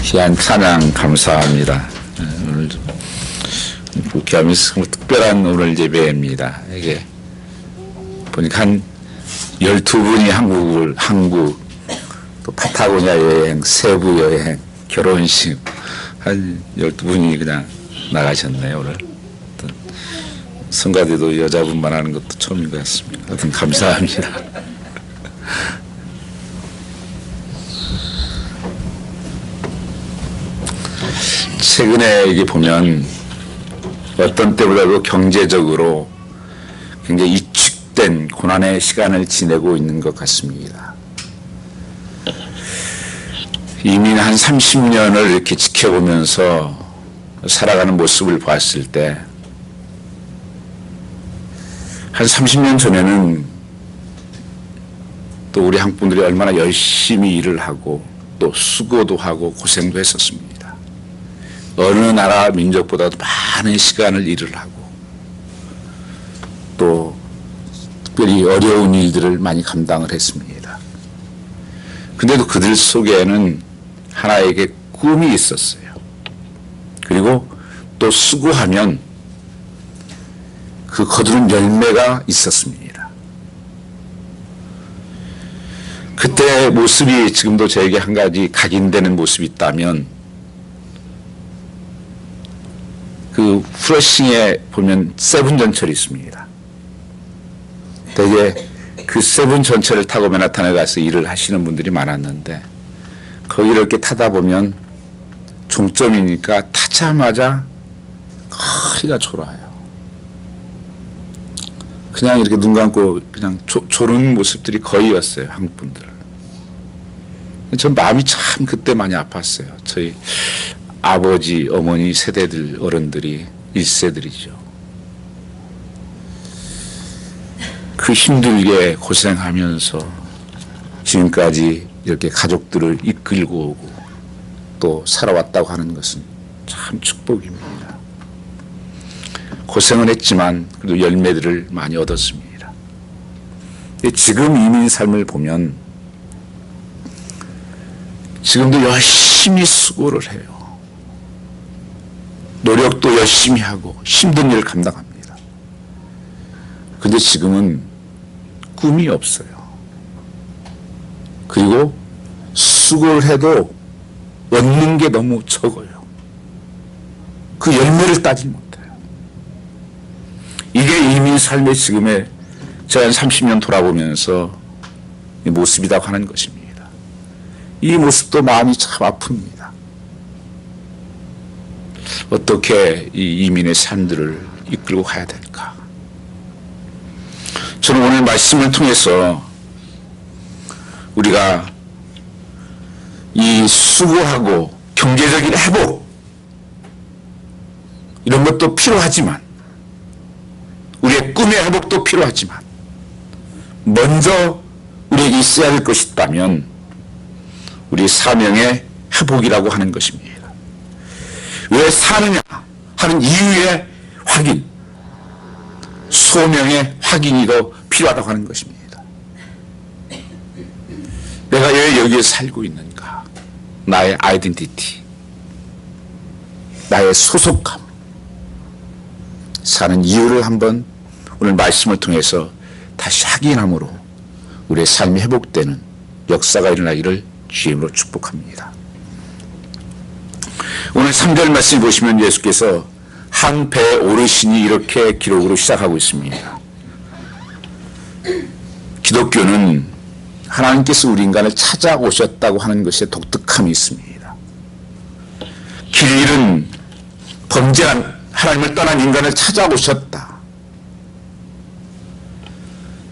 귀한 찬양 감사합니다. 오늘 좀 복귀하면서 특별한 오늘 예배입니다. 이게 보니까 한 12분이 한국, 또 파타고니아 여행, 세부 여행, 결혼식 한 12분이 그냥 나가셨네요, 오늘. 성가대도 여자분만 하는 것도 처음인 것 같습니다. 하여튼 감사합니다. 최근에 이게 보면 어떤 때보다도 경제적으로 굉장히 위축된 고난의 시간을 지내고 있는 것 같습니다. 이민 한 30년을 이렇게 지켜보면서 살아가는 모습을 봤을 때 한 30년 전에는 또 우리 한국 분들이 얼마나 열심히 일을 하고 또 수고도 하고 고생도 했었습니다. 어느 나라 민족보다도 많은 시간을 일을 하고 또 특별히 어려운 일들을 많이 감당을 했습니다. 근데도 그들 속에는 하나에게 꿈이 있었어요. 그리고 또 수고하면 그 거두는 열매가 있었습니다. 그때 모습이 지금도 저에게 한 가지 각인되는 모습이 있다면 그 프러싱에 보면 세븐 전철이 있습니다. 되게 그 세븐 전철을 타고 맨하탄에 가서 일을 하시는 분들이 많았는데 거기를 이렇게 타다 보면 종점이니까 타자마자 허리가 졸아요. 그냥 이렇게 눈 감고 그냥 졸은 모습들이 거의였어요, 한국 분들은. 전 마음이 참 그때 많이 아팠어요. 저희 아버지, 어머니 세대들 어른들이 1세들이죠. 그 힘들게 고생하면서 지금까지 이렇게 가족들을 이끌고 오고 또 살아왔다고 하는 것은 참 축복입니다. 고생은 했지만 그래도 열매들을 많이 얻었습니다. 지금 이민 삶을 보면 지금도 열심히 수고를 해요. 노력도 열심히 하고 힘든 일을 감당합니다. 근데 지금은 꿈이 없어요. 그리고 수고를 해도 얻는 게 너무 적어요. 그 열매를 따지 못해요. 이게 이민 삶의 지금의 제가 한 30년 돌아보면서 이 모습이라고 하는 것입니다. 이 모습도 마음이 참 아픕니다. 어떻게 이 이민의 삶들을 이끌고 가야 될까? 저는 오늘 말씀을 통해서 우리가 이 수고하고 경제적인 회복 이런 것도 필요하지만 우리의 꿈의 회복도 필요하지만 먼저 우리에게 있어야 할 것이 있다면 우리 사명의 회복이라고 하는 것입니다. 왜 사느냐 하는 이유의 확인, 소명의 확인이 더 필요하다고 하는 것입니다. 내가 왜 여기에 살고 있는가? 나의 아이덴티티, 나의 소속감, 사는 이유를 한번 오늘 말씀을 통해서 다시 확인함으로 우리의 삶이 회복되는 역사가 일어나기를 주임으로 축복합니다. 오늘 3절 말씀 보시면 예수께서 한 배에 오르시니 이렇게 기록으로 시작하고 있습니다. 기독교는 하나님께서 우리 인간을 찾아오셨다고 하는 것에 독특함이 있습니다. 길 잃은 범죄한 하나님을 떠난 인간을 찾아오셨다.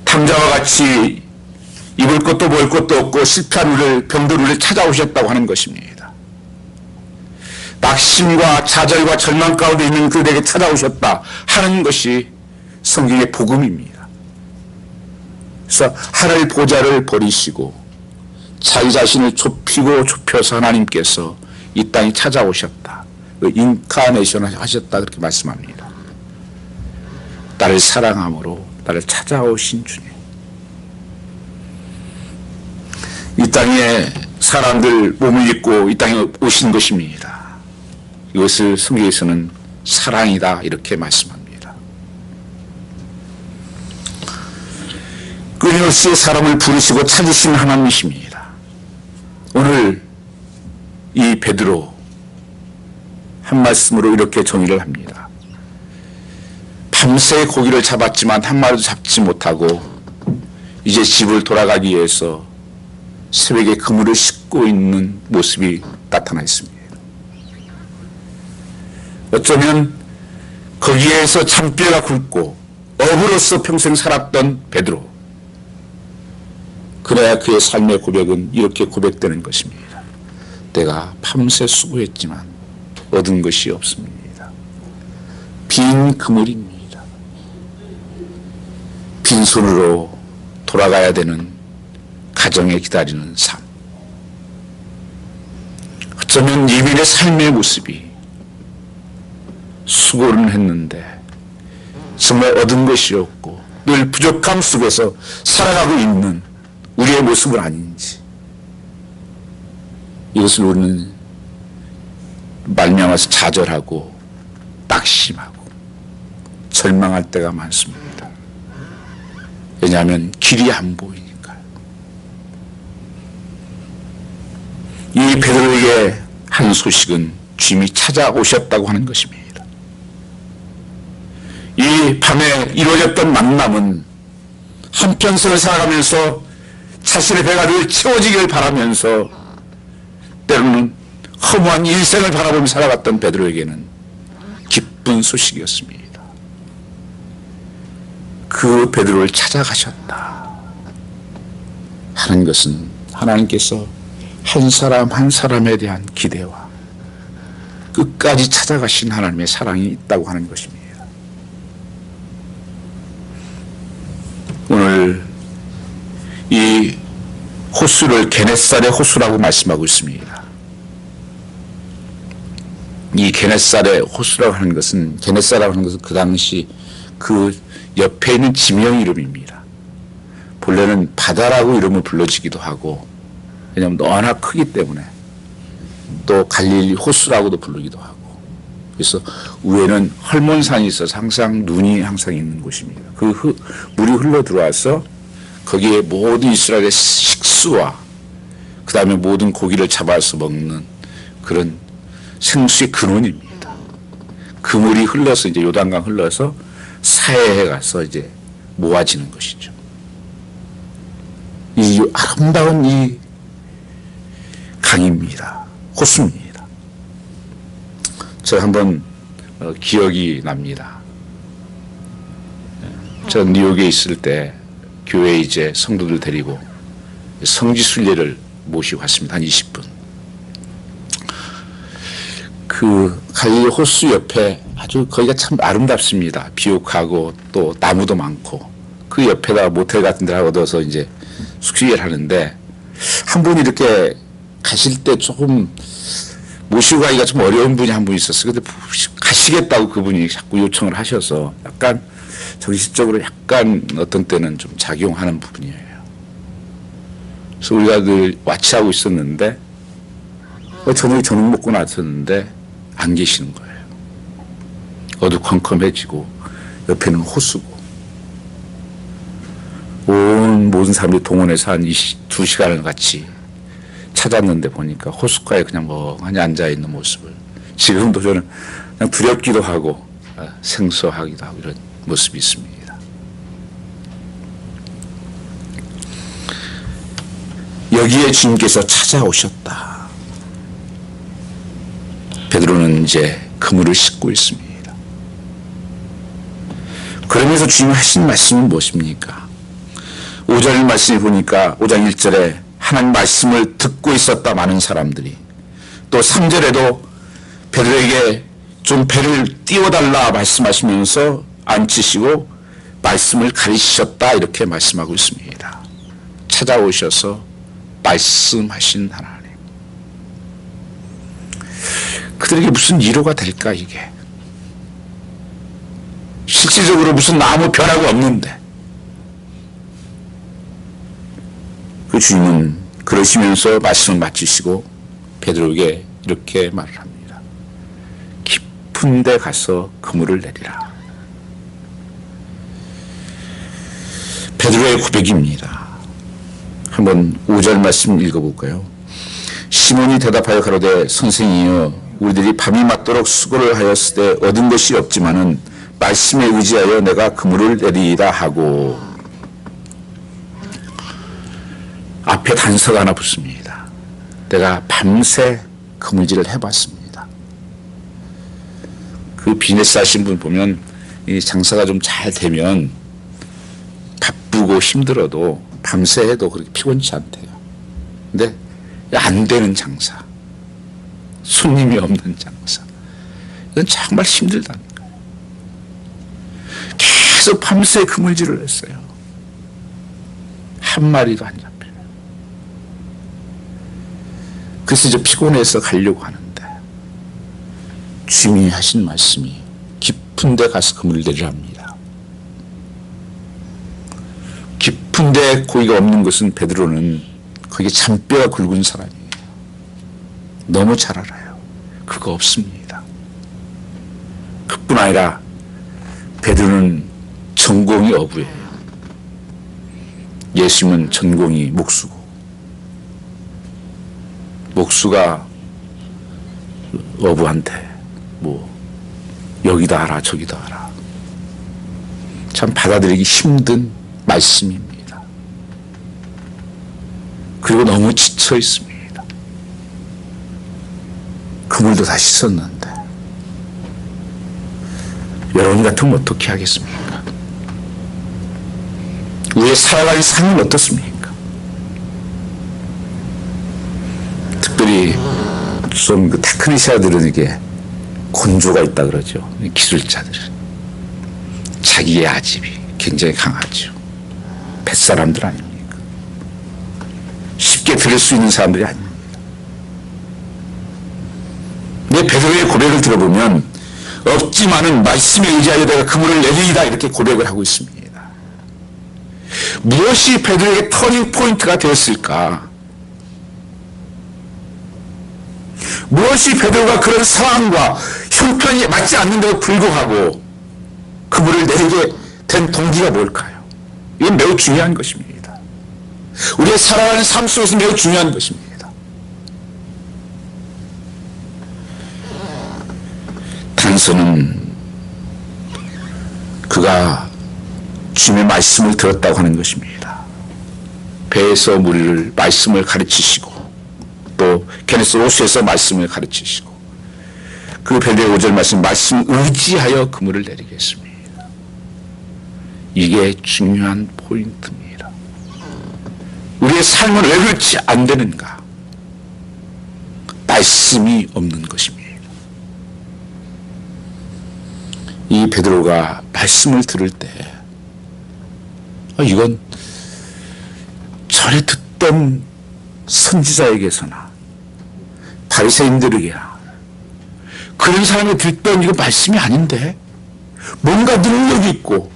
탐자와 같이 입을 것도 먹을 것도 없고 실패한 우리를 병든 우리를 찾아오셨다고 하는 것입니다. 낙심과 좌절과 절망 가운데 있는 그들에게 찾아오셨다 하는 것이 성경의 복음입니다. 그래서 하늘 보좌를 버리시고 자기 자신을 좁혀서 하나님께서 이 땅에 찾아오셨다. 인카네이션 하셨다 그렇게 말씀합니다. 나를 사랑함으로 나를 찾아오신 주님. 이 땅에 사람들 몸을 입고 이 땅에 오신 것입니다. 이것을 성경에서는 사랑이다 이렇게 말씀합니다. 끊임없이 사람을 부르시고 찾으신 하나님이십니다. 오늘 이 베드로 한 말씀으로 이렇게 정의를 합니다. 밤새 고기를 잡았지만 한 마리도 잡지 못하고 이제 집을 돌아가기 위해서 새벽에 그물을 싣고 있는 모습이 나타나 있습니다. 어쩌면 거기에서 잔뼈가 굵고 어부로서 평생 살았던 베드로, 그래야 그의 삶의 고백은 이렇게 고백되는 것입니다. 내가 밤새 수고했지만 얻은 것이 없습니다. 빈 그물입니다. 빈손으로 돌아가야 되는 가정에 기다리는 삶. 어쩌면 이민의 삶의 모습이 수고는 했는데 정말 얻은 것이 없고 늘 부족함 속에서 살아가고 있는 우리의 모습은 아닌지, 이것을 우리는 말미암아서 좌절하고 낙심하고 절망할 때가 많습니다. 왜냐하면 길이 안 보이니까요. 이 베드로에게 한 소식은 주님이 찾아오셨다고 하는 것입니다. 이 밤에 이루어졌던 만남은 한평생을 살아가면서 자신의 배가 늘 채워지길 바라면서 때로는 허무한 일생을 바라보며 살아갔던 베드로에게는 기쁜 소식이었습니다. 그 베드로를 찾아가셨다 하는 것은 하나님께서 한 사람 한 사람에 대한 기대와 끝까지 찾아가신 하나님의 사랑이 있다고 하는 것입니다. 오늘 이 호수를 게네사렛 호수라고 말씀하고 있습니다. 이 게네사렛 호수라고 하는 것은, 게네사라고 하는 것은 그 당시 그 옆에 있는 지명 이름입니다. 본래는 바다라고 이름을 불러지기도 하고, 왜냐하면 워낙 크기 때문에, 또 갈릴리 호수라고도 부르기도 하고, 그래서 위에는 헐몬산이 있어서 항상 눈이 항상 있는 곳입니다. 그 물이 흘러 들어와서 거기에 모든 이스라엘의 식수와 그 다음에 모든 고기를 잡아서 먹는 그런 생수의 근원입니다. 그 물이 흘러서 이제 요단강 흘러서 사해에 가서 이제 모아지는 것이죠. 이 아름다운 이 강입니다. 호수입니다. 저 한번 기억이 납니다. 저 뉴욕에 있을 때 교회 이제 성도들 데리고 성지 순례를 모시고 갔습니다. 한 20분. 그 갈릴리 호수 옆에 아주 거기가 참 아름답습니다. 비옥하고 또 나무도 많고 그 옆에다 모텔 같은 데를 얻어서 이제 숙식을 하는데, 한 분 이렇게 가실 때 조금 모시고 가기가 좀 어려운 분이 한 분 있었어요. 근데 가시겠다고 그분이 자꾸 요청을 하셔서 약간 정신적으로 약간 어떤 때는 좀 작용하는 부분이에요. 그래서 우리가 늘 와치하고 있었는데 저녁에 저녁 먹고 나섰는데 안 계시는 거예요. 어두컴컴해지고 옆에는 호수고 온 모든 사람들이 동원해서 한 2시간을 같이 찾았는데 보니까 호숫가에 그냥 멍하니 앉아있는 모습을, 지금도 저는 그냥 두렵기도 하고 생소하기도 하고 이런 모습이 있습니다. 여기에 주님께서 찾아오셨다. 베드로는 이제 그물을 싣고 있습니다. 그러면서 주님이 하신 말씀은 무엇입니까? 5절 말씀을 보니까 5장 1절에 하나님 말씀을 듣고 있었다 많은 사람들이, 또 3절에도 베드로에게 좀 배를 띄워달라 말씀하시면서 앉히시고 말씀을 가르치셨다 이렇게 말씀하고 있습니다. 찾아오셔서 말씀하신 하나님. 그들에게 무슨 위로가 될까 이게? 실질적으로 무슨 아무 변화가 없는데 그 주님은 그러시면서 말씀을 마치시고 베드로에게 이렇게 말을 합니다. 깊은 데 가서 그물을 내리라. 베드로의 고백입니다. 한번 5절 말씀 읽어볼까요? 시몬이 대답하여 가로되 선생이여 우리들이 밤이 맞도록 수고를 하였을 때 얻은 것이 없지만은 말씀에 의지하여 내가 그물을 내리이다 하고 앞에 단서가 하나 붙습니다. 내가 밤새 그물질을 해봤습니다. 그 비즈니스 하신 분 보면 이 장사가 좀 잘 되면 바쁘고 힘들어도 밤새 해도 그렇게 피곤치 않대요. 근데 안 되는 장사, 손님이 없는 장사, 이건 정말 힘들다는 거예요. 계속 밤새 그물질을 했어요. 한 마리도 안 잡혀요. 그래서 이제 피곤해서 가려고 하는데 주님이 하신 말씀이 깊은 데 가서 그물을 내리랍니다. 깊은 데 고기가 없는 것은 베드로는 거기에 잔뼈가 굵은 사람이에요. 너무 잘 알아요. 그거 없습니다. 그뿐 아니라 베드로는 전공이 어부예요. 예수님은 전공이 목수고 목수가 어부한테 뭐 여기다 하라 저기다 하라 참 받아들이기 힘든 말씀입니다. 그리고 너무 지쳐 있습니다. 그물도 다 씻었는데 여러분 같으면 어떻게 하겠습니까? 우리의 살아가는 삶은 어떻습니까? 특별히 좀 그 테크니시아들은 이게 곤조가 있다 그러죠. 기술자들은 자기의 아집이 굉장히 강하죠. 뱃사람들 아닙니까? 쉽게 들을 수 있는 사람들이 아닙니다. 근데 베드로의 고백을 들어보면 없지만은 말씀에 의지하여 내가 그물을 내리이다 이렇게 고백을 하고 있습니다. 무엇이 베드로에게 터닝 포인트가 되었을까? 무엇이 베드로가 그런 상황과 형편이 맞지 않는데도 불구하고 그물을 내리게 된 동기가 뭘까요? 이건 매우 중요한 것입니다. 우리의 살아가는 삶 속에서 매우 중요한 것입니다. 단서는 그가 주님의 말씀을 들었다고 하는 것입니다. 배에서 무리를 말씀을 가르치시고 또 게네스 호수에서 말씀을 가르치시고 그 베드로의 5절 말씀 의지하여 그물을 내리겠습니다. 이게 중요한 포인트입니다. 우리의 삶은 왜 그렇지 안 되는가? 말씀이 없는 것입니다. 이 베드로가 말씀을 들을 때 이건 전에 듣던 선지자에게서나 바리새인들에게나 그런 사람이 듣던 이거 말씀이 아닌데 뭔가 능력이 있고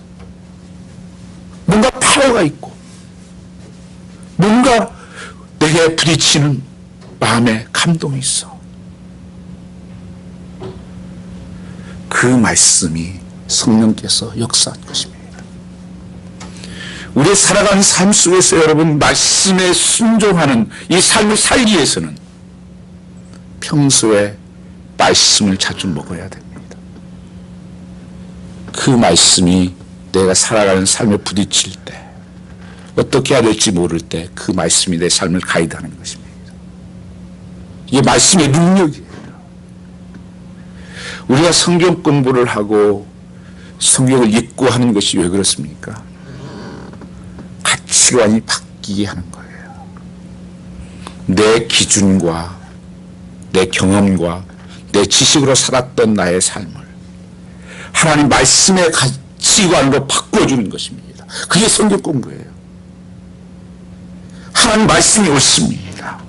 뭔가 파워가 있고 뭔가 내게 부딪히는 마음에 감동이 있어. 그 말씀이 성령께서 역사한 것입니다. 우리의 살아가는 삶 속에서 여러분 말씀에 순종하는 이 삶을 살기 위해서는 평소에 말씀을 자주 먹어야 됩니다. 그 말씀이 내가 살아가는 삶에 부딪힐 때 어떻게 해야 될지 모를 때 그 말씀이 내 삶을 가이드하는 것입니다. 이게 말씀의 능력이에요. 우리가 성경 공부를 하고 성경을 읽고 하는 것이 왜 그렇습니까? 가치관이 바뀌게 하는 거예요. 내 기준과 내 경험과 내 지식으로 살았던 나의 삶을 하나님 말씀의 가치관으로 바꿔주는 것입니다. 그게 성경 공부예요. 하나님 말씀이 옳습니다.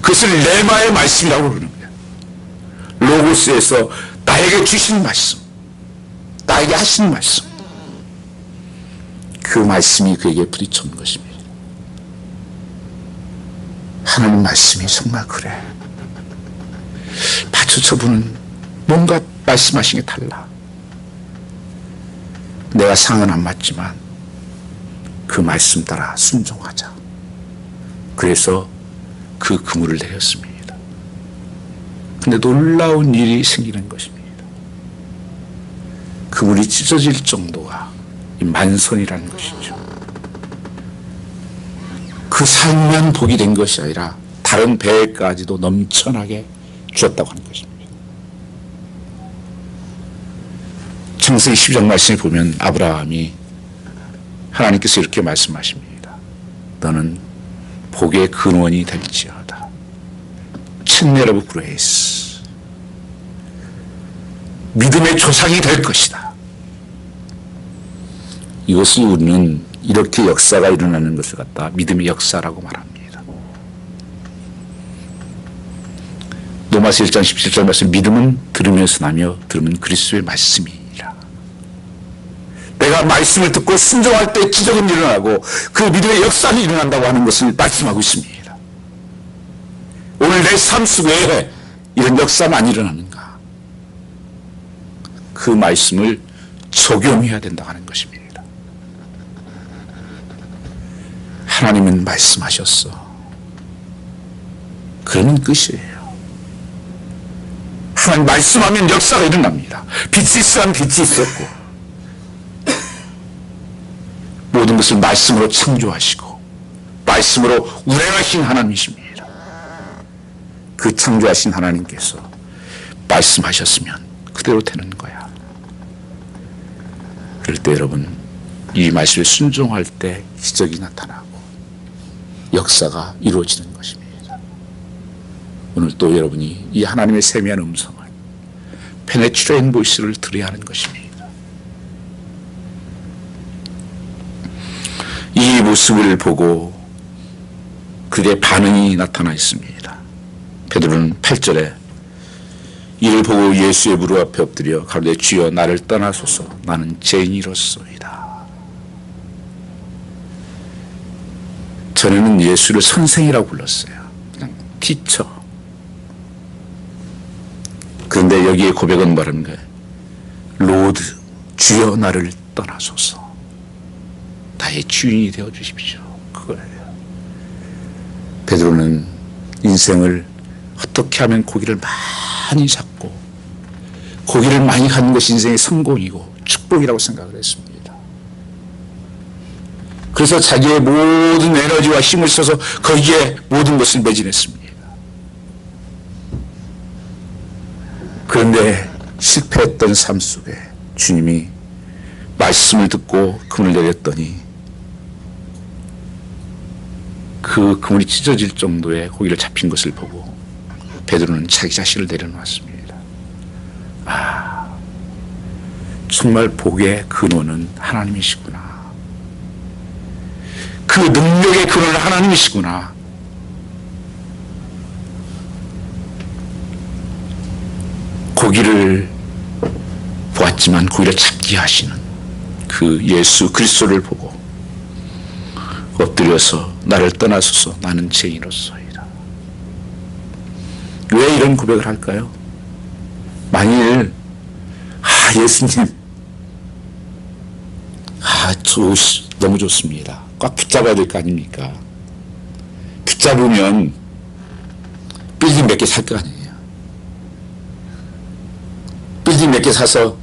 그것을 레마의 말씀이라고 부르는 거예요. 로고스에서 나에게 주신 말씀, 나에게 하신 말씀, 그 말씀이 그에게 부딪힌 것입니다. 하나님 말씀이 정말 그래. 파주 저분은 뭔가 말씀하신 게 달라. 내가 상은 안 맞지만 그 말씀 따라 순종하자. 그래서 그 그물을 내렸습니다. 근데 놀라운 일이 생기는 것입니다. 그물이 찢어질 정도가 이 만선이라는 것이죠. 그 삶만 복이 된 것이 아니라 다른 배까지도 넘쳐나게 주었다고 하는 것입니다. 창세기 12장 말씀에 보면 아브라함이 하나님께서 이렇게 말씀하십니다. 너는 복의 근원이 될지어다. 천년 오브 그레이스. 믿음의 조상이 될 것이다. 이것을 우리는 이렇게 역사가 일어나는 것을 갖다 믿음의 역사라고 말합니다. 로마서 1장 17절 말씀, 믿음은 들으면서 나며 들으면 그리스도의 말씀이니라. 내가 말씀을 듣고 순종할 때 기적은 일어나고 그 믿음의 역사는 일어난다고 하는 것을 말씀하고 있습니다. 오늘 내 삶 속에 이런 역사만 일어나는가? 그 말씀을 적용해야 된다고 하는 것입니다. 하나님은 말씀하셨어. 그러면 끝이에요. 하나님 말씀하면 역사가 일어납니다. 빛이 있으면 빛이 있었고 모든 것을 말씀으로 창조하시고 말씀으로 운행하신 하나님이십니다. 그 창조하신 하나님께서 말씀하셨으면 그대로 되는 거야. 그럴 때 여러분 이 말씀에 순종할 때 기적이 나타나고 역사가 이루어지는 것입니다. 오늘 또 여러분이 이 하나님의 세미한 음성을 페네트레인 보이스를 들어야 하는 것입니다. 이 모습을 보고 그의 반응이 나타나 있습니다. 베드로는 8절에 이를 보고 예수의 무릎 앞에 엎드려 가로되 주여 나를 떠나소서 나는 죄인이로소이다. 전에는 예수를 선생이라고 불렀어요. 그냥 티처. 그런데 여기에 고백은 뭐라는 거예요? 로드, 주여 나를 떠나소서. 나의 주인이 되어 주십시오. 그거예요. 베드로는 인생을 어떻게 하면 고기를 많이 잡고 고기를 많이 갖는 것이 인생의 성공이고 축복이라고 생각을 했습니다. 그래서 자기의 모든 에너지와 힘을 써서 거기에 모든 것을 매진했습니다. 그런데 실패했던 삶 속에 주님이 말씀을 듣고 그물을 내렸더니 그 그물이 찢어질 정도의 고기를 잡힌 것을 보고 베드로는 자기 자신을 내려놓았습니다. 아, 정말 복의 근원은 하나님이시구나. 그 능력의 근원은 하나님이시구나. 고기를 보았지만 고기를 잡게 하시는 그 예수 그리스도를 보고 엎드려서 나를 떠나소서 나는 죄인으로소이다. 왜 이런 고백을 할까요? 만일 예수님 너무 좋습니다. 꽉 붙잡아야 될 거 아닙니까? 붙잡으면 빌딩 몇 개 살 거 아니에요. 빌딩 몇 개 사서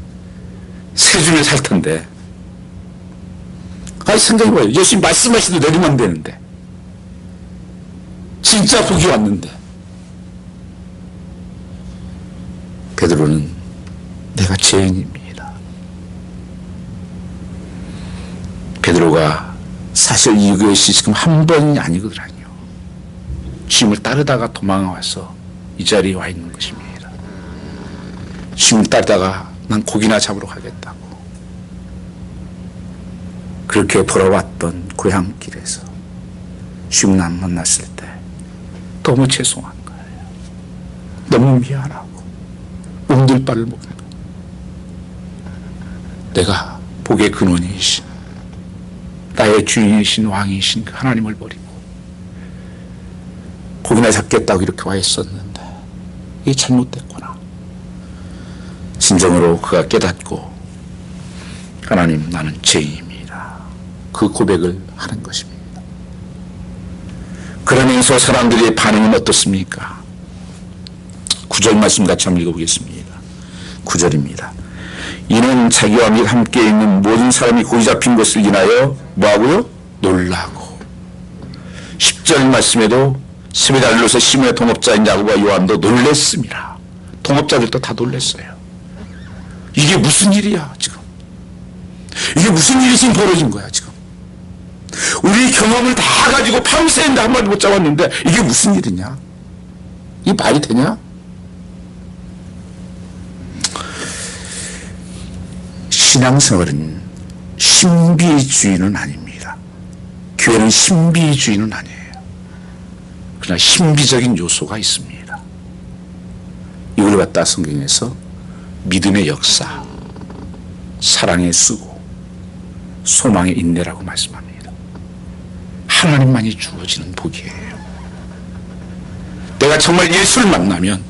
세 주를 살 텐데 생각해봐요. 예수님 말씀하시도 내리면 되는데 진짜 복이 왔는데 베드로는 내가 죄인입니다. 베드로가 사실 이것이 지금 한 번이 아니거든요. 주님을 따르다가 도망와서 이 자리에 와 있는 것입니다. 주님을 따르다가 난 고기나 잡으러 가겠다고 그렇게 돌아왔던 고향길에서 주님을 안 만났을 때 너무 죄송한 거예요. 너무 미안하고 몸둘 바를 모르는 거예요. 내가 복의 근원이신 나의 주인이신 왕이신 그 하나님을 버리고 인내 잡겠다고 이렇게 와 있었는데 이게 잘못됐구나. 진정으로 그가 깨닫고 하나님 나는 죄인입니다. 그 고백을 하는 것입니다. 그러면서 사람들의 반응은 어떻습니까? 9절 말씀 같이 한번 읽어보겠습니다. 9절입니다. 이는 자기와 및 함께 있는 모든 사람이 고기 잡힌 것을 인하여 뭐하고요? 놀라고. 10절 말씀에도 스베달로서 시몬의 동업자인 야고보와 요한도 놀랬습니다. 동업자들도 다 놀랬어요. 이게 무슨 일이야 지금. 이게 무슨 일이 지금 벌어진 거야 지금. 우리 경험을 다 가지고 평생 한 마리 못 잡았는데 이게 무슨 일이냐. 이게 말이 되냐. 신앙생활은 신비주의는 아닙니다. 교회는 신비주의는 아니에요. 그러나 신비적인 요소가 있습니다. 이걸 갖다 성경에서 믿음의 역사, 사랑의 수고, 소망의 인내라고 말씀합니다. 하나님만이 주어지는 복이에요. 내가 정말 예수를 만나면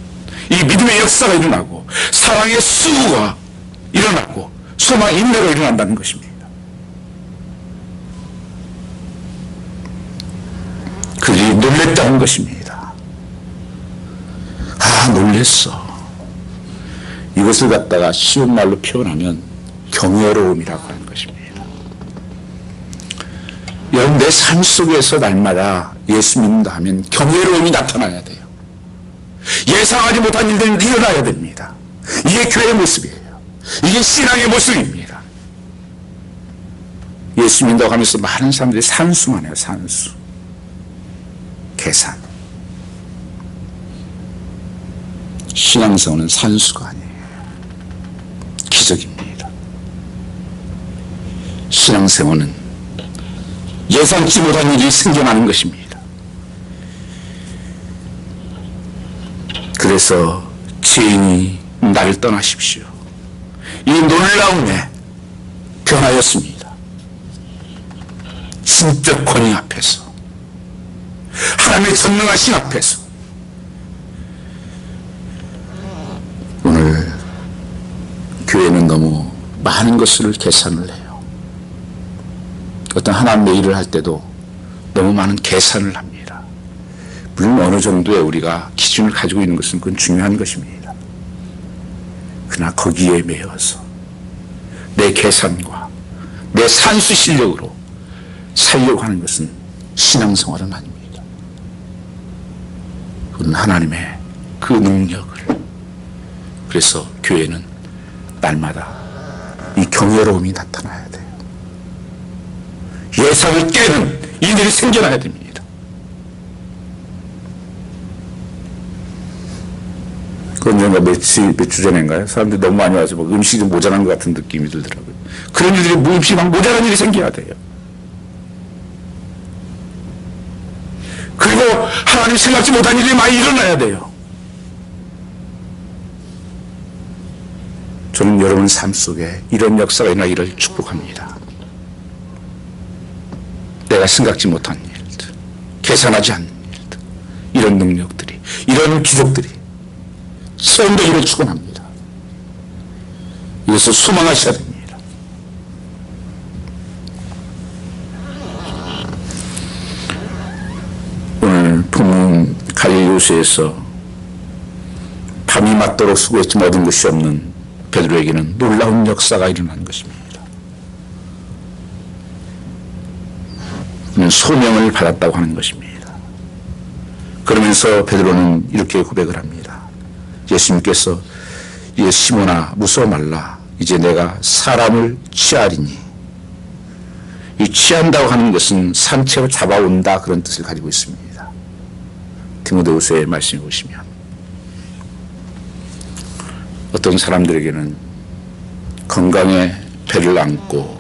이 믿음의 역사가 일어나고 사랑의 수고가 일어나고 소망의 인내가 일어난다는 것입니다. 그들이 놀랬다는 것입니다. 아, 놀랬어. 이것을 갖다가 쉬운 말로 표현하면 경외로움이라고 하는 것입니다. 여러분, 내 삶 속에서 날마다 예수 믿는다 하면 경외로움이 나타나야 돼요. 예상하지 못한 일들이 일어나야 됩니다. 이게 교회의 모습이에요. 이게 신앙의 모습입니다. 예수 믿는다고 하면서 많은 사람들이 산수만 해요. 산수. 계산. 신앙생활은 산수가 아니에요. 기적입니다. 신앙생활은 예상치 못한 일이 생겨나는 것입니다. 그래서 죄인이 나를 떠나십시오. 이 놀라움에 변하였습니다. 신적 권위 앞에서, 하나님의 전능하신 앞에서. 오늘 교회는 너무 많은 것을 계산을 해요. 어떤 하나님의 일을 할 때도 너무 많은 계산을 합니다. 물론 어느 정도의 우리가 기준을 가지고 있는 것은 그건 중요한 것입니다. 그러나 거기에 매여서 내 계산과 내 산수 실력으로 살려고 하는 것은 신앙생활은 아닙니다. 그건 하나님의 그 능력을. 그래서 교회는 날마다 이 경외로움이 나타나야 돼요. 예상을 깨는 일들이 생겨나야 됩니다. 그 언젠가 몇 주 전인가요? 사람들이 너무 많이 와서 뭐 음식이 좀 모자란 것 같은 느낌이 들더라고요. 그런 일들이 음식이 막 모자란 일이 생겨야 돼요. 그리고 하나님 생각지 못한 일이 많이 일어나야 돼요. 저는 여러분 삶 속에 이런 역사가 일어나기를 축복합니다. 내가 생각지 못한 일들, 계산하지 않는 일들, 이런 능력들이, 이런 기적들이 선되기를 축원합니다. 이것을 소망하셔야 됩니다. 오늘 본문 갈릴리호수에서 밤이 맞도록 수고했지만 얻은 것이 없는 베드로에게는 놀라운 역사가 일어난 것입니다. 그는 소명을 받았다고 하는 것입니다. 그러면서 베드로는 이렇게 고백을 합니다. 예수님께서 이제 시몬아 무서워 말라. 이제 내가 사람을 취하리니. 이 취한다고 하는 것은 산채로 잡아온다 그런 뜻을 가지고 있습니다. 디모데후서의 말씀을 보시면 어떤 사람들에게는 건강에 배를 안고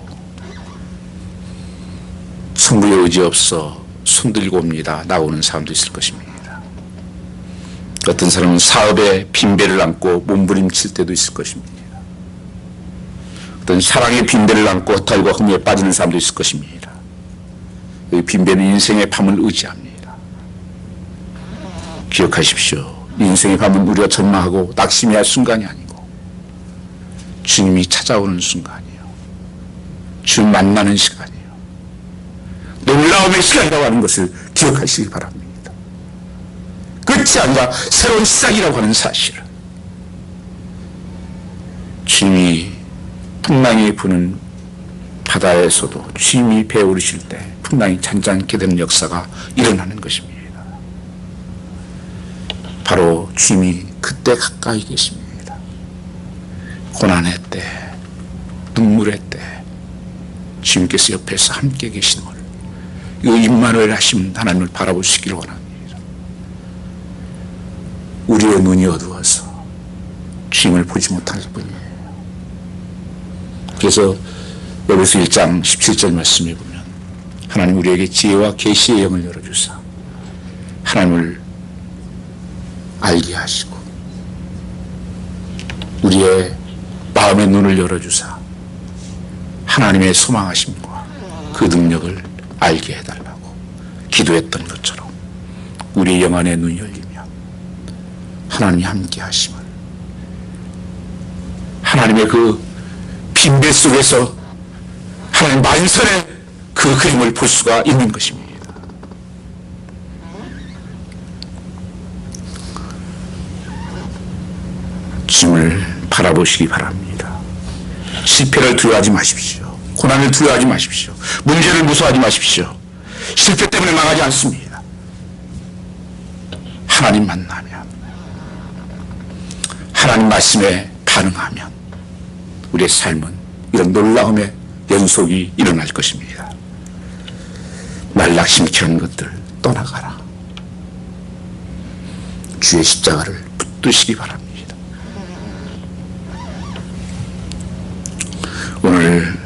성부에 의지 없어 손들고 옵니다. 나오는 사람도 있을 것입니다. 어떤 사람은 사업에 빈배를 안고 몸부림칠 때도 있을 것입니다. 어떤 사랑의 빈배를 안고 허탈과 흠에 빠지는 사람도 있을 것입니다. 이 빈배는 인생의 밤을 의지합니다. 기억하십시오. 인생의 밤은 우리가 전망하고 낙심해야 할 순간이 아니고 주님이 찾아오는 순간이에요. 주님 만나는 시간이에요. 놀라움의 시간이라고 하는 것을 기억하시기 바랍니다. 끝이 아니라 새로운 시작이라고 하는 사실을 주님이 풍랑이 부는 바다에서도 주님이 배 오르실 때 풍랑이 잔잔케 되는 역사가 일어나는 것입니다. 바로 주님이 그때 가까이 계십니다. 고난의 때, 눈물의 때 주님께서 옆에서 함께 계시는 걸, 이 임마누엘 하신 하나님을 바라보시기를 원합니다. 우리의 눈이 어두워서 주님을 보지 못할 뿐이에요. 그래서 에베소 1장 17절 말씀에 보면 하나님 우리에게 지혜와 계시의 영을 열어주사 하나님을 알게 하시고 우리의 마음의 눈을 열어주사 하나님의 소망하심과 그 능력을 알게 해달라고 기도했던 것처럼 우리의 영안의 눈이 열리면 하나님이 함께 하심을, 하나님의 그 빈배 속에서 하나님 만선의 그 그림을 볼 수가 있는 것입니다. 주님을 바라보시기 바랍니다. 실패를 두려워하지 마십시오. 고난을 두려워하지 마십시오. 문제를 무서워하지 마십시오. 실패 때문에 망하지 않습니다. 하나님 만나면, 하나님 말씀에 반응하면 우리의 삶은 이런 놀라움의 연속이 일어날 것입니다. 말락심케 하는 것들 떠나가라. 주의 십자가를 붙드시기 바랍니다. 오늘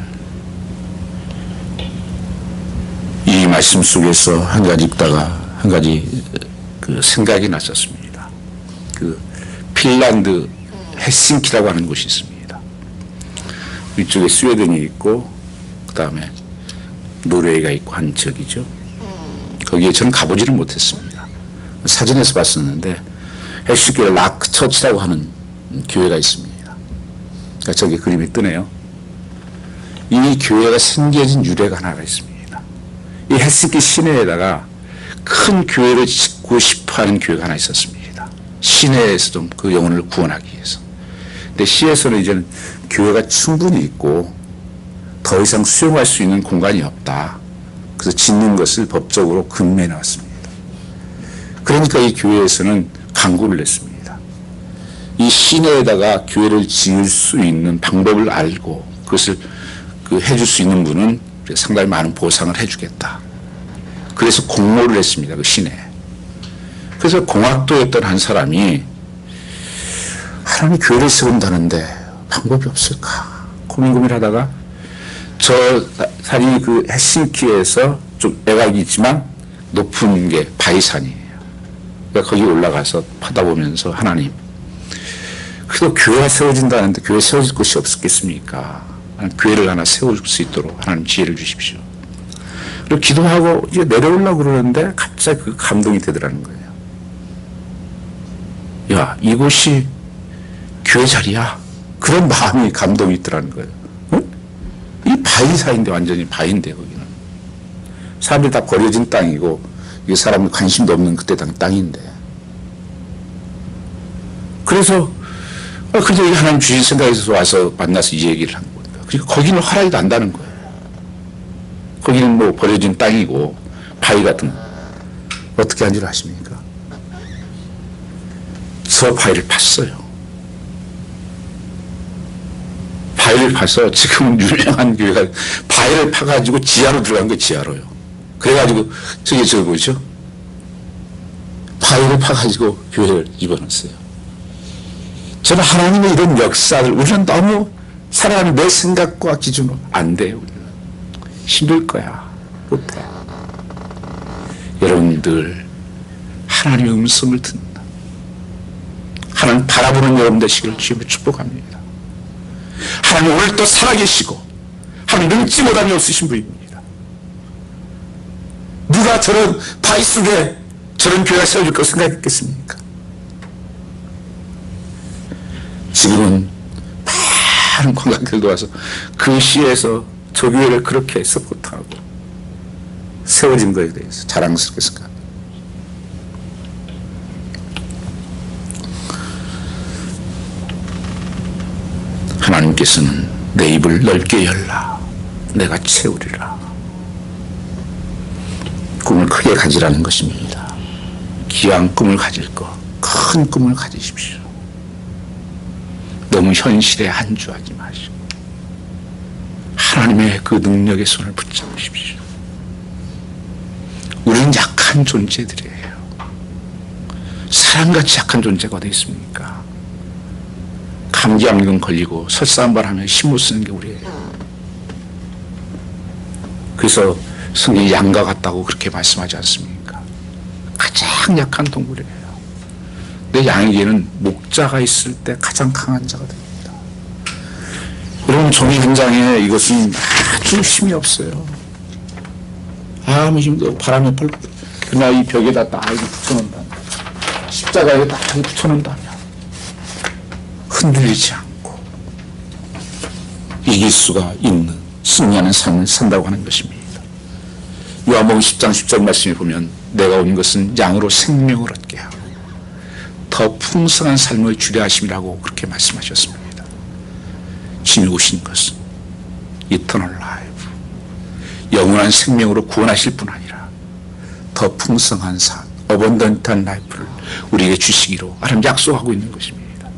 이 말씀 속에서 한 가지 읽다가 한 가지 그 생각이 났었습니다. 그 핀란드 헬싱키라고 하는 곳이 있습니다. 위쪽에 스웨덴이 있고 그 다음에 노르웨이가 있고 한 지역이죠. 거기에 저는 가보지를 못했습니다. 사진에서 봤었는데 헬싱키에 라크처치라고 하는 교회가 있습니다. 그러니까 저기 그림이 뜨네요. 이 교회가 생겨진 유래가 하나가 있습니다. 이 헬싱키 시내에다가 큰 교회를 짓고 싶어하는 교회가 하나 있었습니다. 시내에서 좀 그 영혼을 구원하기 위해서. 근데 시에서는 이제는 교회가 충분히 있고 더 이상 수용할 수 있는 공간이 없다. 그래서 짓는 것을 법적으로 금지해 놨습니다. 그러니까 이 교회에서는 강구를 냈습니다. 이 시내에다가 교회를 지을 수 있는 방법을 알고 그것을 해줄 수 있는 분은 상당히 많은 보상을 해주겠다. 그래서 공모를 했습니다. 그 시내에. 그래서 공학도였던 한 사람이 하나님 교회를 세운다는데 방법이 없을까 고민하다가 저 산이 그 헬싱키에서 좀 애각이 있지만 높은 게 바이산이에요. 그러니까 거기 올라가서 받아보면서 하나님, 그래도 교회가 세워진다는데 교회 세워질 곳이 없겠습니까? 교회를 하나 세울 수 있도록 하나님 지혜를 주십시오. 그리고 기도하고 이제 내려오려고 그러는데 갑자기 그 감동이 되더라는 거예요. 야, 이곳이 교회 자리야. 그런 마음이 감동이 있더라는 거예요. 응? 이 바위사인데 완전히 바위인데 거기는. 사람들이 다 버려진 땅이고 이게 사람들 관심도 없는 그때 땅인데. 그래서 그저 하나님 주신 생각에서 와서 만나서 이 얘기를 한 거예요. 그리고 거기는 허락이 난다는 거예요. 거기는 뭐 버려진 땅이고 바위 같은 거. 어떻게 한 줄 아십니까? 저 바위를 팠어요. 바위를 파서 지금은 유명한 교회가 바위를 파가지고 지하로 들어간 거예요. 지하로요. 그래가지고 저기 저기 뭐죠? 바위를 파가지고 교회를 집어넣었어요. 저는 하나님의 이런 역사를 우리는 너무 살아가는 내 생각과 기준으로 안 돼요. 우리는. 힘들 거야. 못해. 여러분들 하나님의 음성을 듣는다. 하나님 바라보는 여러분 되시기를 주님을 축복합니다. 하나님 오늘 또 살아계시고 하나님 능지 못함이 없으신 분입니다. 누가 저런 바위 속에 저런 교회가 세워질 거 생각했겠습니까? 지금은 많은 관광객들도 와서 그 시에서 저 교회를 그렇게 서포트하고 세워진 것에 대해서 자랑스럽게 생각합니다. 하나님께서는 내 입을 넓게 열라. 내가 채우리라. 꿈을 크게 가지라는 것입니다. 귀한 꿈을 가질 것, 큰 꿈을 가지십시오. 너무 현실에 안주하지 마시고 하나님의 그 능력의 손을 붙잡으십시오. 우리는 약한 존재들이에요. 사람같이 약한 존재가 어디 있습니까? 감기 한 번 걸리고 설사 한 번 하면 힘 못 쓰는 게 우리예요. 그래서 성경이 양과 같다고 그렇게 말씀하지 않습니까? 가장 약한 동물이에요. 내 양에게는 목자가 있을 때 가장 강한 자가 됩니다. 여러분, 종이 한 장에 이것은 아주 힘이 없어요. 아무 힘도 없고 바람에 펄펄. 그러나 이 벽에다 딱 붙여놓는다면, 십자가에 딱 붙여놓는다면 흔들리지 않고 이길 수가 있는 승리하는 삶을 산다고 하는 것입니다. 요한복음 10장 10절 말씀에 보면 내가 온 것은 양으로 생명을 얻게 하고 더 풍성한 삶을 주려 하심이라고 그렇게 말씀하셨습니다. 주님이 오신 것은 이터널 라이프, 영원한 생명으로 구원하실 뿐 아니라 더 풍성한 삶, 어번던트한 라이프를 우리에게 주시기로 하나님 약속하고 있는 것입니다.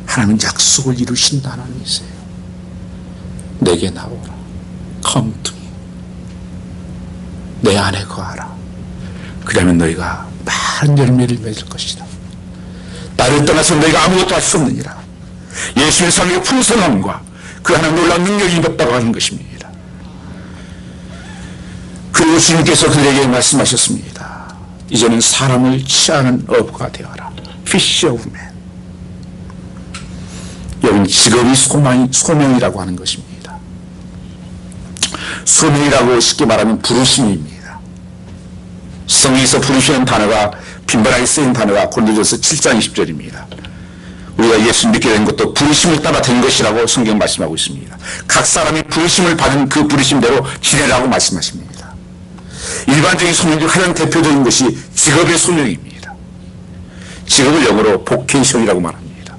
하나님은 약속을 이루신다 하나님이세요. 내게 나오라. Come to me. 내 안에 거하라. 그러면 너희가 많은 열매를 맺을 것이다. 나를 떠나서 너희가 아무것도 할 수 없느니라. 예수의 삶의 풍성함과 그 하나님 놀라운 능력이 임했다고 하는 것입니다. 그리고 주님께서 그들에게 말씀하셨습니다. 이제는 사람을 취하는 어부가 되어라. Fish of men. 여러분, 직업이 소명이라고 하는 것입니다. 소명이라고 쉽게 말하면 부르심입니다. 성경에서 부르시는 단어가 빈번하게 쓰인 단어가 고린도전서 7장 20절입니다. 우리가 예수 믿게 된 것도 부르심을 따라 된 것이라고 성경 말씀하고 있습니다. 각 사람이 부르심을 받은 그 부르심대로 지내라고 말씀하십니다. 일반적인 소명 중 가장 대표적인 것이 직업의 소명입니다. 직업을 영어로 보케이션이라고 말합니다.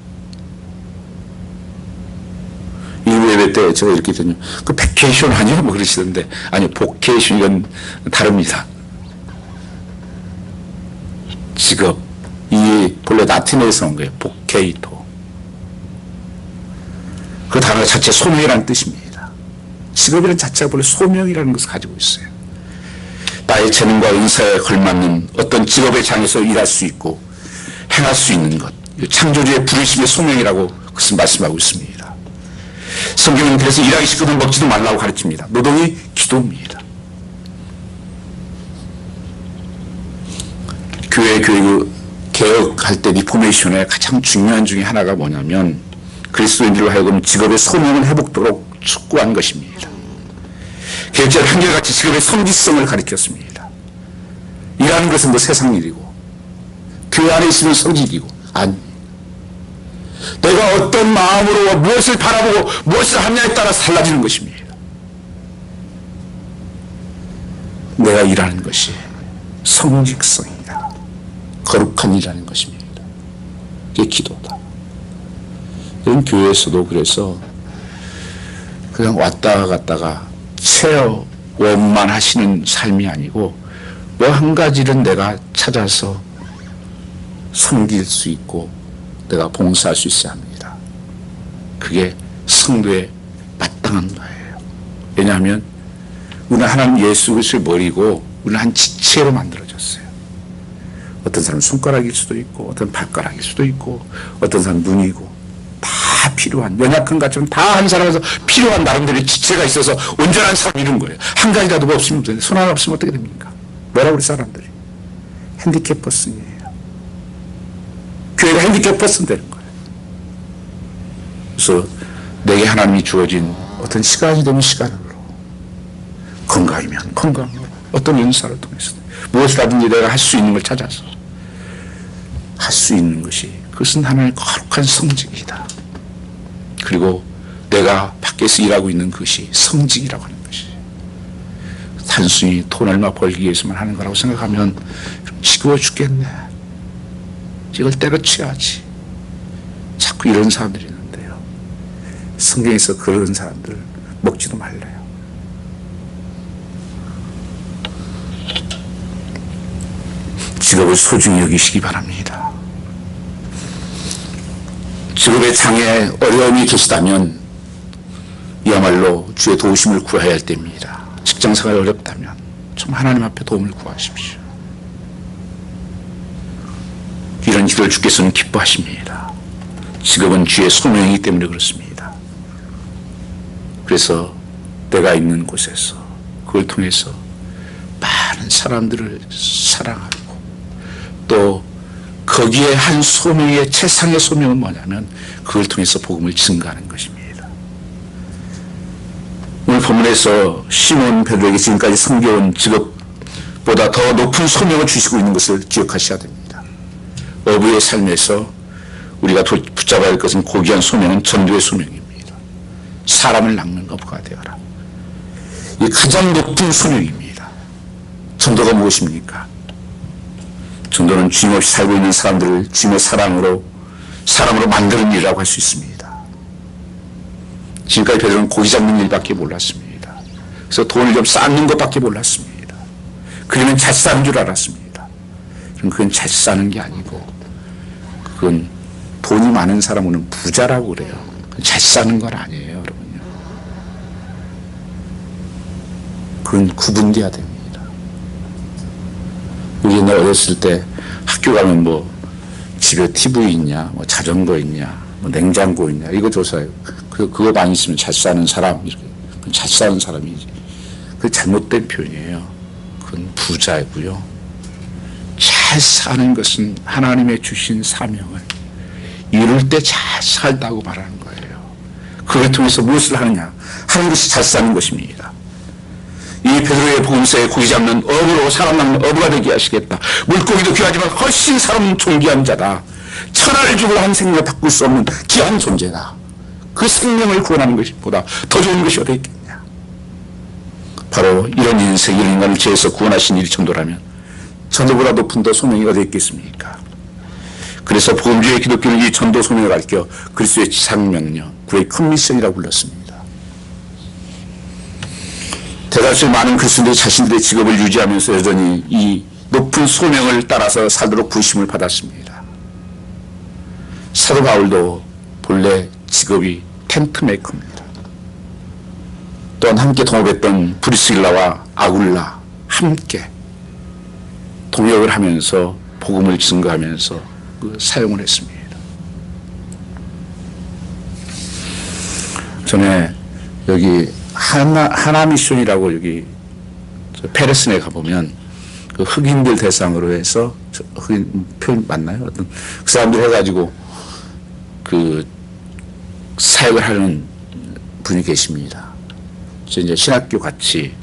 일부 예배 때 제가 이렇게 했더니 그 베케이션 아니에요? 뭐 그러시던데 아니요, 보케이션 이건 다릅니다. 직업, 이 본래 라틴어에서 온 거예요. 보케이토. 그 단어 자체 소명이라는 뜻입니다. 직업이라는 자체가 본래 소명이라는 것을 가지고 있어요. 나의 재능과 은사에 걸맞는 어떤 직업의 장에서 일할 수 있고 행할 수 있는 것, 창조주의 부르심의 소명이라고 그것을 말씀하고 있습니다. 성경은 그래서 일하기 싫거든 먹지도 말라고 가르칩니다. 노동이 기도입니다. 교회 교육 개혁할 때 리포메이션의 가장 중요한 중에 하나가 뭐냐면 그리스도인들로 하여금 직업의 소명을 회복토록 촉구한 것입니다. 개혁자는 한결같이 직업의 성지성을 가르쳤습니다. 일하는 것은 뭐 세상 일이고 교회 안에 있으면 성직이고 아니, 내가 어떤 마음으로 무엇을 바라보고 무엇을 하느냐에 따라서 달라지는 것입니다. 내가 일하는 것이 성직성이다. 거룩한 일이라는 것입니다. 그게 기도다. 이런 교회에서도 그래서 그냥 왔다가 갔다가 체어원만 하시는 삶이 아니고 뭐 한 가지는 내가 찾아서 섬길 수 있고 내가 봉사할 수 있어야 합니다. 그게 성도의 마땅한 거예요. 왜냐하면 우리는 하나님 예수 그리스도를 버리고 우리는 한 지체로 만들어졌어요. 어떤 사람은 손가락일 수도 있고 어떤 발가락일 수도 있고 어떤 사람은 눈이고 다 필요한 연약한 것처럼 다 한 사람에서 필요한 나름대로의 지체가 있어서 온전한 사람이 이런 거예요. 한 가지라도 없으면 손 하나 없으면 어떻게 됩니까? 뭐라고 우리 사람들이 핸디캡 퍼슨이에요. 교회가 핸디캡 퍼슨 되는 거예요. 그래서 내게 하나님이 주어진 어떤 시간이 되면 시간으로 건강이면 건강으로 어떤 은사를 통해서 무엇이라든지 내가 할 수 있는 걸 찾아서 할 수 있는 것이, 그것은 하나님의 거룩한 성직이다. 그리고 내가 밖에서 일하고 있는 것이 성직이라고 하는 것이, 단순히 돈 얼마 벌기 위해서만 하는 거라고 생각하면 지겨워 죽겠네. 이걸 때려치워야지. 자꾸 이런 사람들이 있는데요. 성경에서 그런 사람들 먹지도 말래요. 직업을 소중히 여기시기 바랍니다. 직업의 장애, 어려움이 계시다면 이야말로 주의 도우심을 구해야 할 때입니다. 직장생활이 어렵다면 좀 하나님 앞에 도움을 구하십시오. 이런 길을 주께서는 기뻐하십니다. 직업은 주의 소명이기 때문에 그렇습니다. 그래서 내가 있는 곳에서 그걸 통해서 많은 사람들을 사랑하고, 또 거기에 한 소명의 최상의 소명은 뭐냐면 그걸 통해서 복음을 증거하는 것입니다. 오늘 본문에서 시몬 베드로에게 지금까지 섬겨온 직업보다 더 높은 소명을 주시고 있는 것을 기억하셔야 됩니다. 어부의 삶에서 우리가 붙잡아야 할 것은 고귀한 소명은 전도의 소명입니다. 사람을 낚는 어부가 되어라. 이 가장 높은 소명입니다. 전도가 무엇입니까? 전도는 주님 없이 살고 있는 사람들을 주님의 사랑으로 만드는 일이라고 할 수 있습니다. 지금까지 베드로는 고기 잡는 일밖에 몰랐습니다. 그래서 돈을 좀 쌓는 것밖에 몰랐습니다. 그러면 잘 사는 줄 알았습니다. 그건 잘 사는 게 아니고, 그건 돈이 많은 사람은 부자라고 그래요. 잘 사는 건 아니에요, 여러분요. 그건 구분돼야 됩니다. 우리 옛날 어렸을 때 학교 가면 뭐 집에 TV 있냐, 뭐 자전거 있냐, 뭐 냉장고 있냐, 이거 조사해요. 그거 많이 있으면 잘 사는 사람, 이렇게. 잘 사는 사람이지. 그게 잘못된 표현이에요. 그건 부자이고요. 잘 사는 것은 하나님의 주신 사명을 이룰 때 잘 살다고 말하는 거예요. 그걸 통해서 무엇을 하느냐? 하는 것이 잘 사는 것입니다. 이 베드로의 복음서에 고기 잡는 어부로 사람 낚는 어부가 되게 하시겠다. 물고기도 귀하지만 훨씬 사람은 존귀한 자다. 천하를 주고 한 생명을 바꿀 수 없는 귀한 존재다. 그 생명을 구원하는 것보다 더 좋은 것이 어디 있겠냐. 바로 이런 인생, 이런 인간을 죄에서 구원하신 일이 전도라면 전도보다 높은 더 소명이 어디 있겠습니까? 그래서 복음주의 기독교는 이 전도 소명을 가르쳐 그리스도의 지상명령, 그의 커미션이라고 불렀습니다. 대다수의 많은 그리스도인들이 자신들의 직업을 유지하면서 여전히 이 높은 소명을 따라서 살도록 부르심을 받았습니다. 사도 바울도 본래 직업이 텐트 메이커입니다. 또한 함께 동업했던 브리스길라와 아굴라 함께 동역을 하면서 복음을 증거하면서 사용을 했습니다. 전에 여기 하나 미션이라고 여기 페레스네 가보면 그 흑인들 대상으로 해서, 흑인 표현 맞나요? 어떤 그 사람들 해가지고 그 사역을 하는 분이 계십니다. 이제 신학교 같이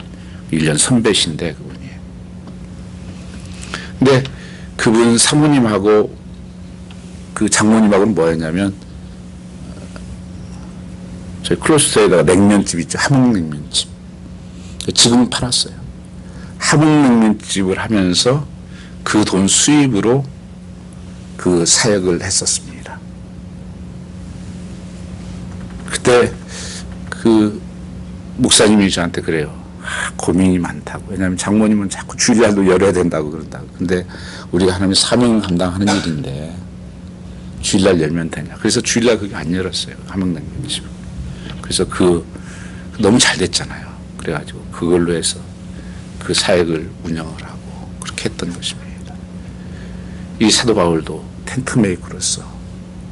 1년 선배신데 그분이. 근데 그분 사모님하고 그 장모님하고는 뭐였냐면 저희 클로스터에다가 냉면집 있죠. 함흥냉면집. 지금은 팔았어요. 함흥냉면집을 하면서 그 돈 수입으로 그 사역을 했었습니다. 그때 그 목사님이 저한테 그래요. 고민이 많다고. 왜냐하면 장모님은 자꾸 주일날도 열어야 된다고 그런다고. 근데 우리가 하나님의 사명을 감당하는 일인데 주일날 열면 되냐. 그래서 주일날 그게 안 열었어요. 함흥냉면집. 그래서 너무 잘 됐잖아요. 그래가지고 그걸로 해서 그 사역을 운영을 하고 그렇게 했던 것입니다. 이 사도 바울도 텐트 메이커로서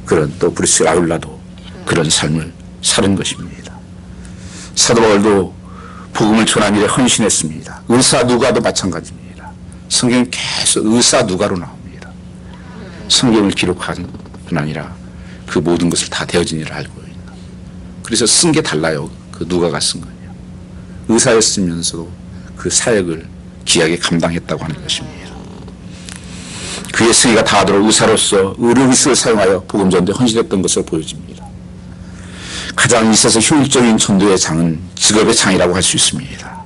그런, 또 브리스 아울라도 그런 삶을 사는 것입니다. 사도 바울도 복음을 전하는 일에 헌신했습니다. 의사 누가도 마찬가지입니다. 성경은 계속 의사 누가로 나옵니다. 성경을 기록한 뿐 아니라 그 모든 것을 다 되어진 일을 알고 있는. 그래서 쓴 게 달라요. 그 누가가 쓴 거예요. 의사였으면서도 그 사역을 귀하게 감당했다고 하는 것입니다. 그의 승리가 다하도록 의사로서 의료기술을 사용하여 복음 전도에 헌신했던 것을 보여집니다. 가장 있어서 효율적인 전도의 장은 직업의 장이라고 할 수 있습니다.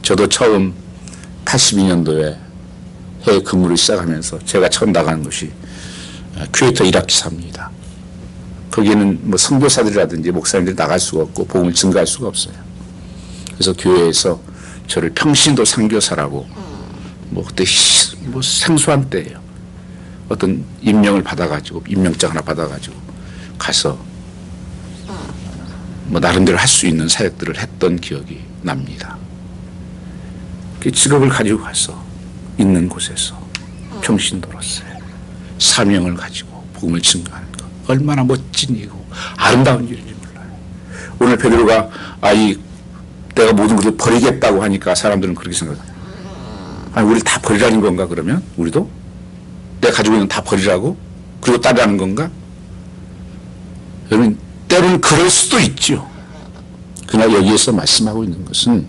저도 처음 82년도에 해외 근무를 시작하면서 제가 처음 나가는 것이 큐레이터 일학기사입니다. 거기에는 뭐 선교사들이라든지 목사님들이 나갈 수가 없고 복음을 증거할 수가 없어요. 그래서 교회에서 저를 평신도 선교사라고 뭐 그때 뭐 생소한 때예요. 어떤 임명을 받아가지고 임명장 하나 받아가지고 가서 뭐 나름대로 할 수 있는 사역들을 했던 기억이 납니다. 그 직업을 가지고 가서 있는 곳에서 평신도로서의 사명을 가지고 복음을 증거하는 것, 얼마나 멋진 일이고 아름다운 일인지 몰라요. 오늘 베드로가 내가 모든 것을 버리겠다고 하니까 사람들은 그렇게 생각해요. 우리 다 버리라는 건가 그러면? 우리도? 내가 가지고 있는 다 버리라고? 그리고 따르라는 건가? 여러분 때로는 그럴 수도 있죠. 그러나 여기에서 말씀하고 있는 것은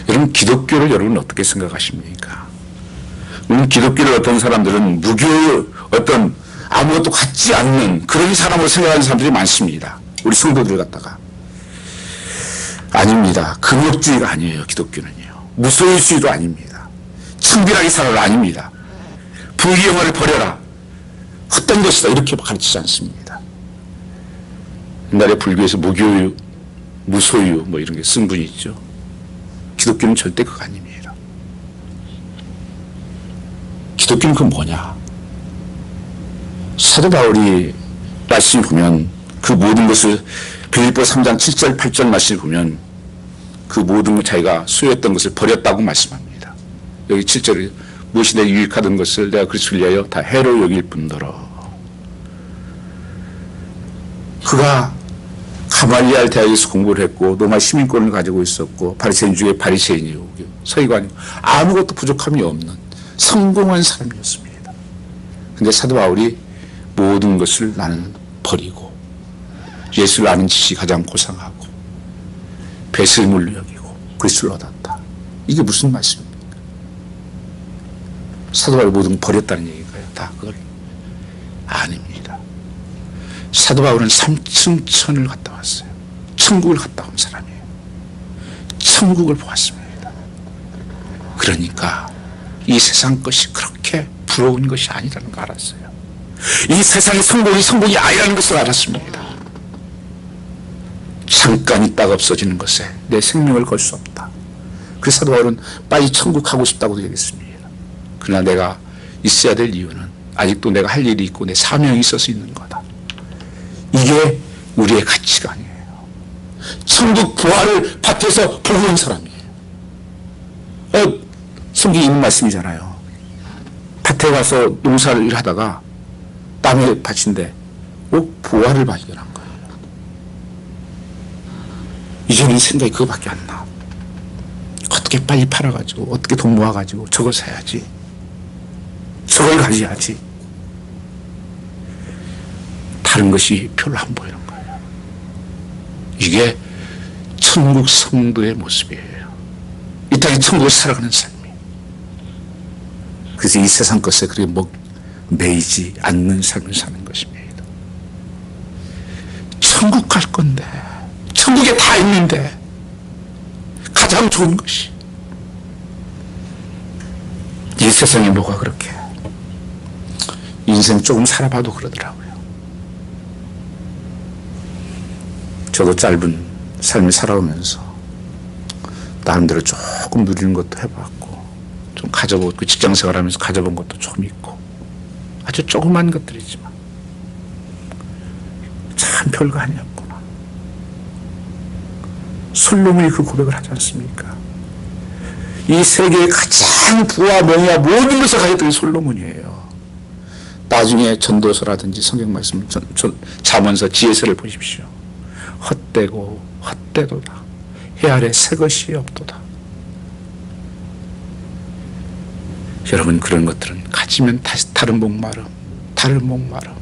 여러분 기독교를 여러분 어떻게 생각하십니까? 물론 기독교를 어떤 사람들은 무교 어떤 아무것도 갖지 않는 그런 사람으로 생각하는 사람들이 많습니다. 우리 성도들 갖다가. 아닙니다. 금욕주의가 아니에요. 기독교는요. 무소유주의도 아닙니다. 청결하게 살아라 아닙니다. 부귀영화를 버려라. 헛된 것이다. 이렇게 가르치지 않습니다. 옛날에 불교에서 무교유, 무소유 뭐 이런 게 승분이 있죠. 기독교는 절대 그거 아닙니다. 기독교는 그건 뭐냐? 사도 바울이 말씀을 보면 그 모든 것을 빌립보 3장 7절 8절 말씀을 보면 그 모든 것 자기가 소유했던 것을 버렸다고 말씀합니다. 여기 7절에 무엇이 내 유익하던 것을 내가 그리스도를 위하여 다 해로 여길 뿐더러 그가 가말리알 대학에서 공부를 했고 로마 시민권을 가지고 있었고 바리새인 중에 바리새인이고 서기관이고 아무것도 부족함이 없는 성공한 사람이었습니다. 그런데 사도 바울이 모든 것을 나는 버리고 예수를 아는 지식이 가장 고상하고 배설물로 여기고 그리스도를 얻었다. 이게 무슨 말씀입니까? 사도 바울이 모든 걸 버렸다는 얘기인가요? 다 그걸 아닙니다. 사도 바울은 3층 천을 갔다 왔어요. 천국을 갔다 온 사람이에요. 천국을 보았습니다. 그러니까 이 세상 것이 그렇게 부러운 것이 아니라는 걸 알았어요. 이 세상의 성공이 아니라는 것을 알았습니다. 잠깐 있다가 없어지는 것에 내 생명을 걸 수 없다. 그래서 사도 바울은 빨리 천국 가고 싶다고 얘기했습니다. 그러나 내가 있어야 될 이유는 아직도 내가 할 일이 있고 내 사명이 있어서 있는 거다. 이게 우리의 가치관이에요. 천국 부활을 밭에서 보고 온 사람이에요. 성경에 있는 말씀이잖아요. 밭에 가서 농사를 하다가 남의 밭인데 부활을 발견한 거예요. 이제는 생각이 그거밖에 안 나. 어떻게 빨리 팔아가지고 어떻게 돈 모아가지고 저걸 사야지. 저걸 가져야지. 다른 것이 별로 안 보이는 거예요. 이게 천국 성도의 모습이에요. 이 땅에 천국을 살아가는 삶이에요. 그래서 이 세상 것에 그렇게 매이지 않는 삶을 사는 것입니다. 천국 갈 건데 천국에 다 있는데 가장 좋은 것이 이 세상에 뭐가 그렇게 인생 조금 살아봐도 그러더라고요. 저도 짧은 삶을 살아오면서 나름대로 조금 누리는 것도 해봤고 좀 가져보고 직장 생활하면서 가져본 것도 좀 있고 아주 조그만 것들이지만 참 별거 아니었구나. 솔로몬이 그 고백을 하지 않습니까? 이 세계의 가장 부와 명예와 모든 것을 가졌던 게 솔로몬이에요. 나중에 전도서라든지 성경 말씀, 잠언서, 지혜서를 보십시오. 헛되고 헛되도다. 해 아래 새 것이 없도다. 여러분 그런 것들은 가지면 다시 다른 목마름, 다른 목마름.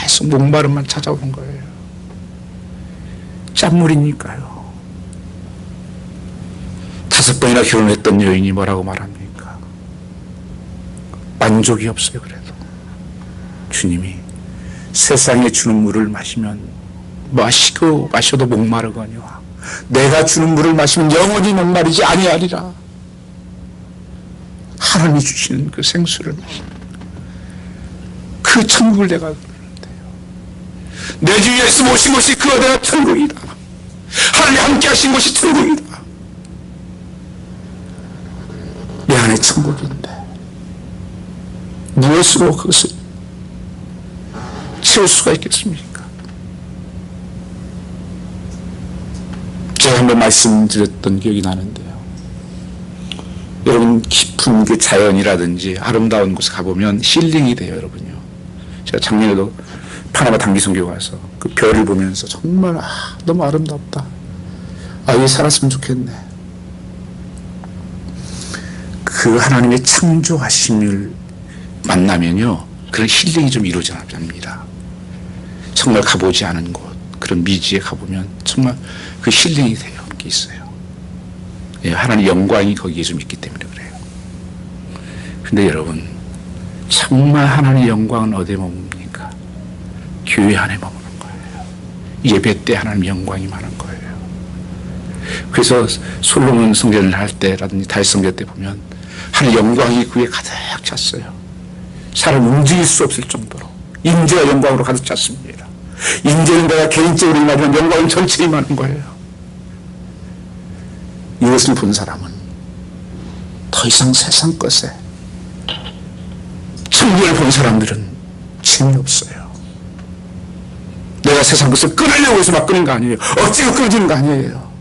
계속 목마름만 찾아오는 거예요. 짠물이니까요. 5번이나 결혼했던 여인이 뭐라고 말합니까? 만족이 없어요. 그래도 주님이 세상에 주는 물을 마시면 마셔도 목마르거니와 내가 주는 물을 마시면 영원히 목마르지 아니하리라. 하나님이 주시는 그 생수를 마시는 그 천국을 내가 그러는데요. 내 주 예수 모신 것이 그 내가 천국이다. 하나님 함께 하신 것이 천국이다. 내 안에 천국인데 무엇으로 그것을 채울 수가 있겠습니까? 제가 한번 말씀드렸던 기억이 나는데요. 여러분 깊은 그 자연이라든지 아름다운 곳에 가보면 힐링이 돼요. 여러분요. 제가 작년에도 파나마 단기선교 가서 그 별을 보면서 정말 너무 아름답다. 여기 살았으면 좋겠네. 그 하나님의 창조하심을 만나면요 그런 힐링이 좀 이루어집니다. 정말 가보지 않은 곳 그런 미지에 가보면 정말 그 힐링이 돼요. 그게 있어요. 예, 하나님의 영광이 거기에 좀 있기 때문에 그래요. 근데 여러분 정말 하나님의 영광은 어디에 머뭅니까? 교회 안에 머무는 거예요. 예배 때 하나님의 영광이 많은 거예요. 그래서 솔로몬 성전을 할 때라든지 다윗 성전 때 보면 하나님의 영광이 그 위에 가득 찼어요. 사람 움직일 수 없을 정도로 임재와 영광으로 가득 찼습니다. 임재는 내가 개인적으로 임하지만 영광은 전체에 임하는 거예요. 이것을 본 사람은 더 이상 세상 것에 천국을 본 사람들은 재미없어요. 내가 세상 것을 끊으려고 해서 막 끊는 거 아니에요. 억지로 끊어지는 거 아니에요.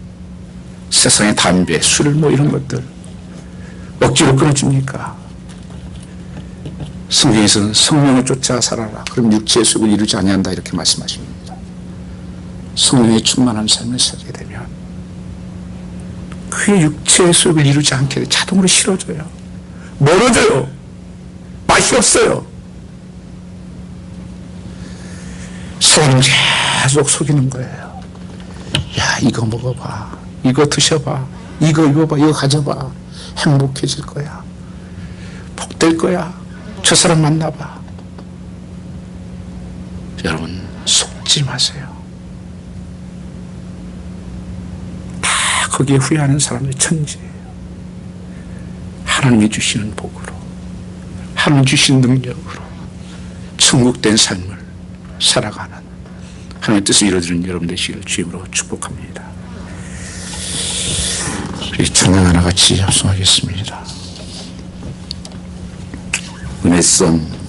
세상의 담배, 술 이런 것들 억지로 끊어줍니까? 성경에서는 성령을 쫓아 살아라. 그럼 육체의 속을 이루지 아니한다 이렇게 말씀하십니다. 성령에 충만한 삶을 살게 되면 그 육체의 속을 이루지 않게 자동으로 싫어져요. 멀어져요. 맛이 없어요. 사람은 계속 속이는 거예요. 야 이거 먹어봐. 이거 드셔봐. 이거 입어봐. 이거 가져봐. 행복해질 거야. 복될 거야. 저 사람 만나봐. 여러분 속지 마세요. 다 거기에 후회하는 사람의 천지예요. 하나님이 주시는 복으로 하나님 주신 능력으로 천국된 삶을 살아가는 하나님의 뜻을 이루어지는 여러분 되시기를 주임으로 축복합니다. 우리 찬양 하나 같이 합성하겠습니다. 은혜선